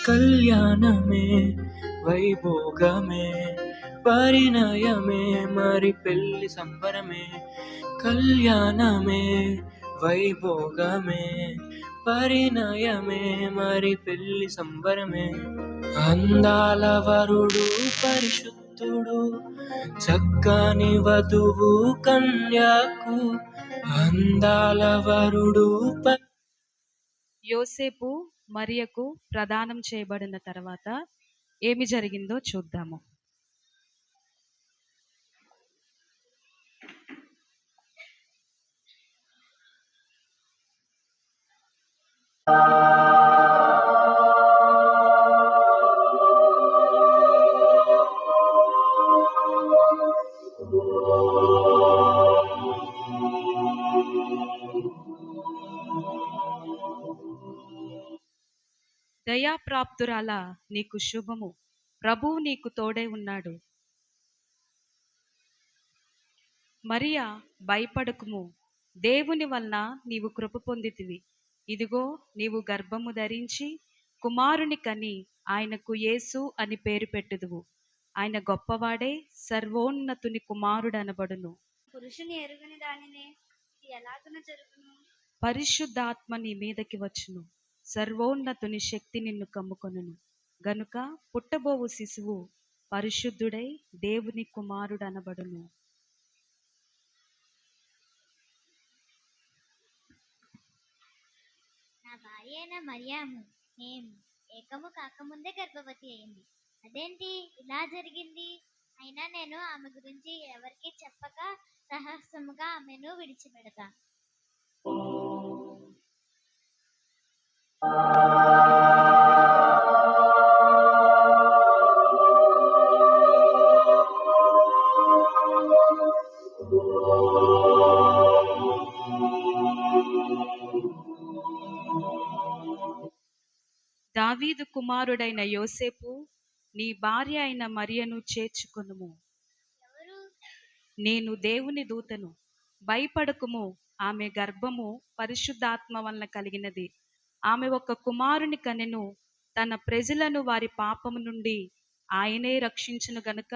కళ్యాణమే వైభోగమే పరిణయమే మరి పెళ్లి సంబరమే. కళ్యాణమే వైభోగమే పరిణయమే మరి పెళ్లి సంబరమే. అందాల వరుడు పరిశుద్ధుడు చక్కని వధువు కన్యకు. అందాల వరుడు యోసేపు మరియకు ప్రదానం చేయబడిన తర్వాత ఏమి జరిగిందో చూద్దాము. దయాప్రాప్తురాల నీకు శుభము, ప్రభువు నీకు తోడే ఉన్నాడు. మరియా భయపడకుము, దేవుని వలన నీవు కృప పొందితివి. ఇదిగో నీవు గర్భము ధరించి కుమారుని కని ఆయనకు యేసు అని పేరు పెట్టుదువు. ఆయన గొప్పవాడే, సర్వోన్నతుని కుమారుడు అనబడును. పురుషుని ఎరుగని దానినే ఇది ఎలాగున జరుగును? పరిశుద్ధాత్మ నీ మీదకి వచ్చును, సర్వోన్నతుని శక్తి నిన్ను కమ్ముకొనును. గనుక పుట్టబోవు శిశువు పరిశుద్ధుడై దేవుని కుమారుడు అనబడును. నా భార్య అయిన మరియాము మేము ఏకము కాకముందే గర్భవతి అయింది. అదేంటి ఇలా జరిగింది? అయినా నేను ఆమె గురించి ఎవరికి చెప్పక రహస్యముగా ఆమెను విడిచిపెడతా. దావీదు కుమారుడైన యోసేపు, నీ భార్య అయిన మరియను చేర్చుకొనుము. నేను దేవుని దూతను. భయపడకుము, ఆమె గర్భము పరిశుద్ధాత్మ వలన కలిగినది. ఆమె ఒక కుమారుని కనెను. తన ప్రజలను వారి పాపము నుండి ఆయనే రక్షించును గనుక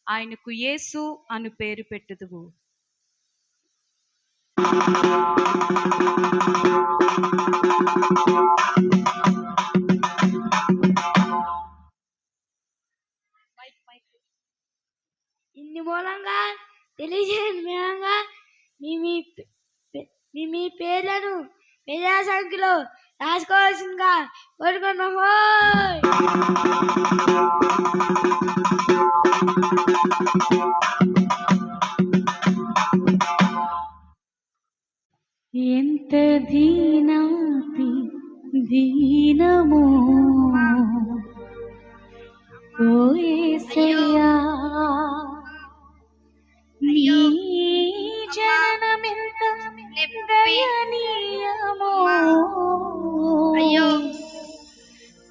ఆయనకు యేసు అను పేరు పెట్టుదువు. ఇందు మూలంగా తెలియజేయని మూలంగా మీ పేర్లను ప్రజా సంఖ్యలో రాసుకోవాల్సిందిగా కోరుకున్నాము. ఎంత దీనాతి దీనమో ఓ యేసయ్యా, నీ జననమెంత దయనీయమో.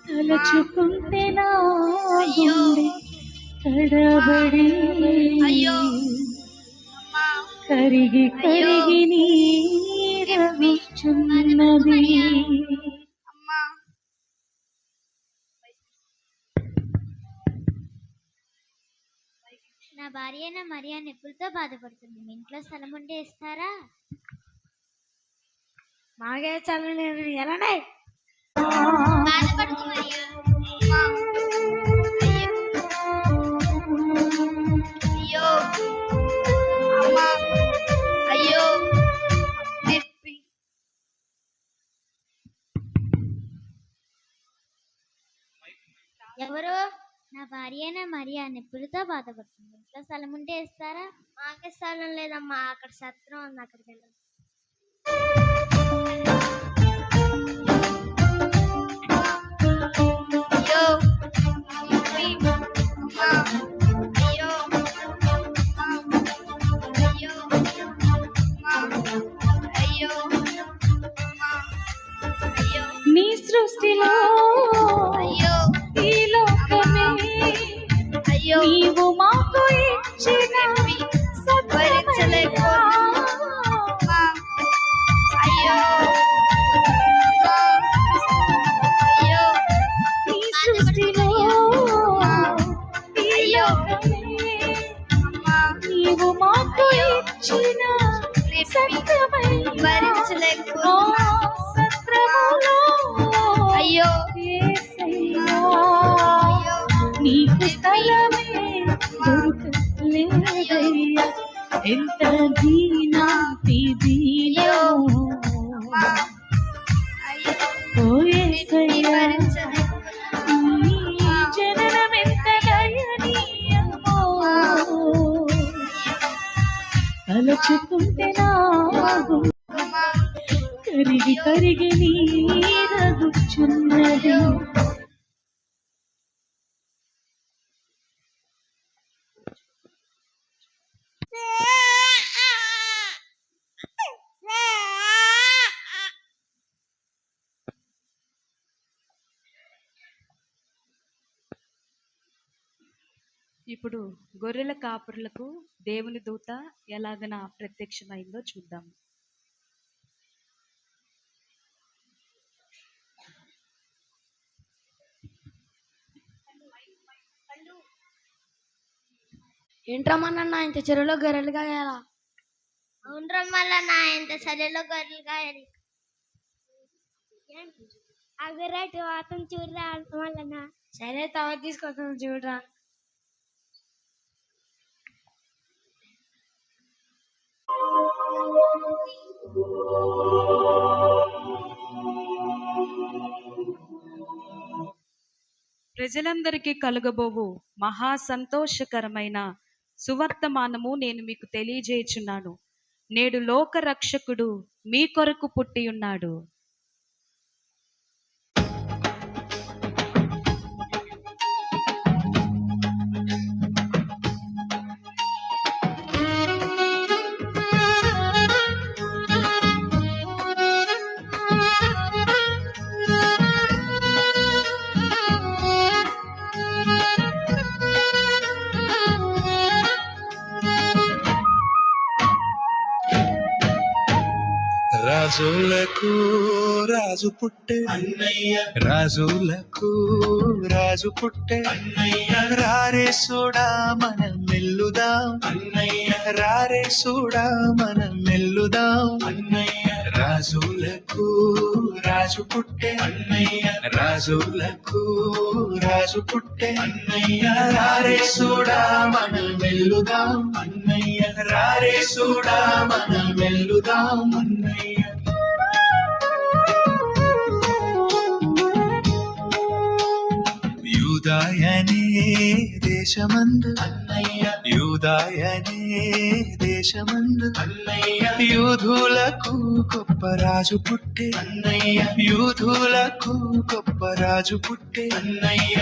తలచుకుంటే నా గుండె తడబడి కరిగి కరిగి నీరవిచున్నది. నా భార్య అయిన మరియా నొప్పులతో బాధపడుతుంది. మీ ఇంట్లో స్థలం ఉంటే ఇస్తారా? మాకే స్థలం లేదు. ఎలానే బాధపడుతు మరియా. అయ్యో అమ్మా, అయ్యో నొప్పి. ఎవరు? నా భార్య అయిన మరియా నొప్పులతో బాధపడుతుంది. ఇంట్లో స్థలం ఉంటే ఇస్తారా? మాకే స్థలం లేదమ్మా, అక్కడ సత్రం ఉంది, అక్కడికి వెళ్ళాలి. నీ సృష్టిలో ఈ లోకమే నీవు మాకు ఇచ్చిన సత్వరించలేక ఇచ్చిన సత్యమైన సత్రములో అయ్యో యేసయ్యా నీకు స్థలమే దొరకలేదయ్యా ఎంత దీనాతి దీనమో ఓ యేసయ్యా నీ జననమెంత దయనీయమో తలచుకుంటే నా కరిగి కరిగి నీరగుచున్నది ఇప్పుడు గొర్రెల కాపరులకు దేవుని దూత ఎలాగన ప్రత్యక్షమైందో చూద్దాం. ఏంట్రమ్మన్న ఇంత చెరువులో గొర్రెలు కాయాలా? అవును రమ్మల్లన్న ఎంత సరిలో గొర్రెలు కాయాలి. ఆ గొర్రెటి వాతం చూడరా వల్లన్న. సరే తర్వాత తీసుకొస్తాను చూడరా. ప్రజలందరికీ కలుగబోవు మహా సంతోషకరమైన సువర్తమానము నేను మీకు తెలియజేయుచున్నాను. నేడు లోక రక్షకుడు మీ కొరకు పుట్టి ఉన్నాడు. రాజులకు రాజు పుట్టే అన్నయ్య, రాజులకు రాజు పుట్టే అన్నయ్య, రారే సోడా మనం మెల్లుదాం అన్నయ్య, రారే సోడా మనం మెల్లుదాం అన్నయ్య, రాజులకు రాజు పుట్టే అన్నయ్య, రాజులకు రాజు పుట్టే అన్నయ్య, రారే సోడా మనం మెల్లుదాం అన్నయ్య, రారే సోడా మనం మెల్లుదాం అన్నయ్య. యూదాయనే దేశమందు అన్నయ్య, యూదాయనే దేశమందు అన్నయ్య, యూదులకు గొప్ప రాజు పుట్టే అన్నయ్య, యూదులకు గొప్ప రాజు పుట్టే అన్నయ్య.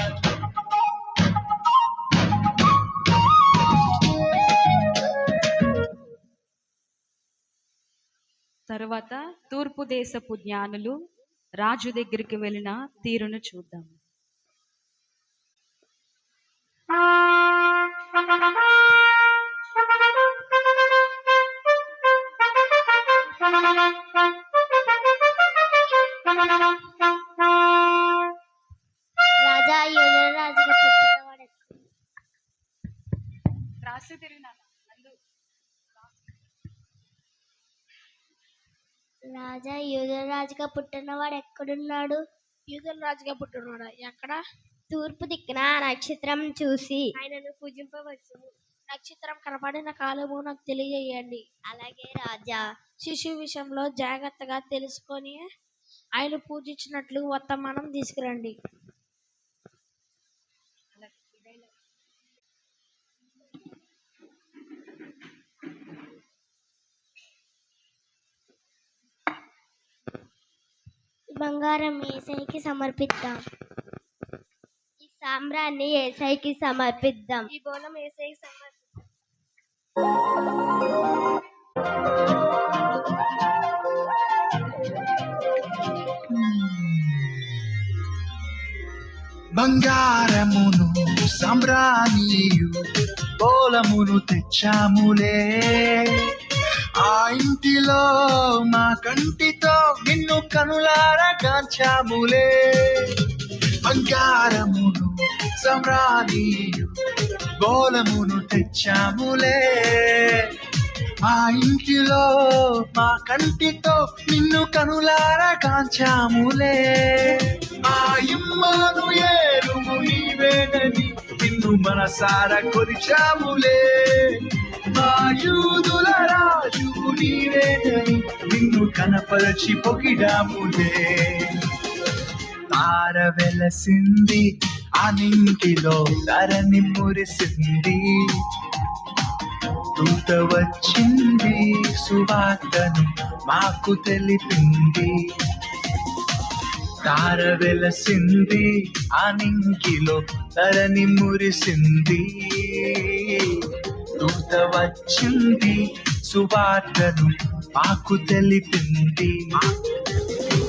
తరువాత తూర్పు దేశపు జ్ఞానులు రాజు దగ్గరికి వెళ్ళిన తీరును చూద్దాం. రాజా యువరాజుగా పుట్టినవాడు. రాసి తిరిగినా రాజా యువరాజుగా పుట్టినవాడు ఎక్కడున్నాడు? యూదుల రాజుగా పుట్టినవాడా? ఎక్కడ? తూర్పు దిక్కున నక్షత్రం చూసి ఆయనను పూజింపవచ్చు. నక్షత్రం కనపడిన కాలము నాకు తెలియజేయండి. అలాగే రాజా. శిశువు విషయంలో జాగ్రత్తగా తెలుసుకొని ఆయన పూజించినట్లు వర్తమానం తీసుకురండి. బంగారం యేసయ్యకి సమర్పిద్దాం. ఈ సాంబ్రాన్ని యేసయ్యకి సమర్పిద్దాం. ఈ బోనం యేసయ్యకి సమర్పిద్దాం. బంగారమును సాంబ్రాణియు బోలమును తెచ్చాములే, ఆ ఇంటిలో మా కంటితో నిన్ను కనులారా కాంచాములే. బంగారమును సాంబ్రాణియు బోలమును తెచ్చాములే, మా ఇంటిలో మా కంటితో నిన్ను కనులారా కాంచాములే. మా ఇమ్మను ఏరుము నీవేనని నిన్ను మనసారా కొలిచాములే. మా యూదుల రాజు నీవేనని నిన్ను కనపరచి పొగిడాములే. తార వెలసింది ఆ నింటిలో ధరణి మురిసింది. దూత వచ్చింది సువార్తను మాకు తెలిపింది. తార వెలసింది ఆ నింకిలో ధరణి మురిసింది. దూత వచ్చింది సువార్తను మాకు తెలిపింది.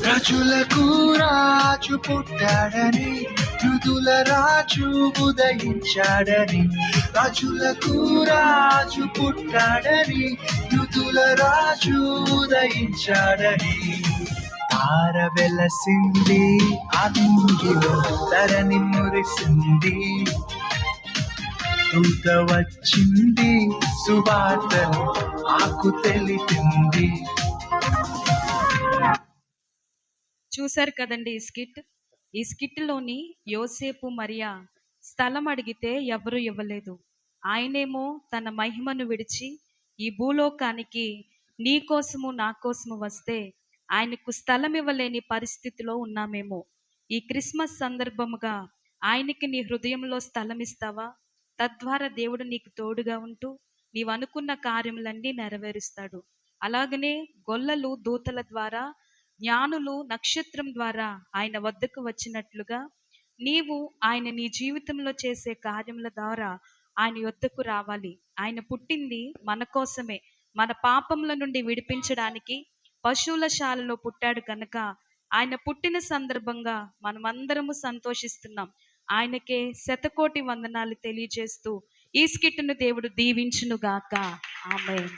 రాజులకు రాజు పుట్టాడని యూదుల రాజు ఉదయించాడని. రాజులకు రాజు పుట్టాడని యూదుల రాజు ఉదయించాడని. తార వెలసింది ఆ నింగిలో ధరణి మురిసింది. దూత వచ్చింది సువార్తను మాకు తెలిపింది. చూశారు కదండి ఈ స్కిట్లోని యోసేపు మరియా స్థలం అడిగితే ఎవరు ఇవ్వలేదు. ఆయనేమో తన మహిమను విడిచి ఈ భూలోకానికి నీ కోసము నా కోసము వస్తే ఆయనకు స్థలం ఇవ్వలేని పరిస్థితిలో ఉన్నామేమో. ఈ క్రిస్మస్ సందర్భముగా ఆయనకి నీ హృదయంలో స్థలం ఇస్తావా? తద్వారా దేవుడు నీకు తోడుగా ఉంటూ నీవు అనుకున్న కార్యములన్నీ నెరవేరుస్తాడు. అలాగనే గొల్లలు దూతల ద్వారా, జ్ఞానులు నక్షత్రం ద్వారా ఆయన వద్దకు వచ్చినట్లుగా నీవు ఆయన నీ జీవితంలో చేసే కార్యముల ద్వారా ఆయన వద్దకు రావాలి. ఆయన పుట్టింది మన కోసమే, మన పాపముల నుండి విడిపించడానికి పశువుల శాలలో పుట్టాడు కనుక ఆయన పుట్టిన సందర్భంగా మనమందరము సంతోషిస్తున్నాం. ఆయనకే శతకోటి వందనాలు తెలియజేస్తూ ఈ స్కిట్ను దేవుడు దీవించునుగాక. ఆమేన్.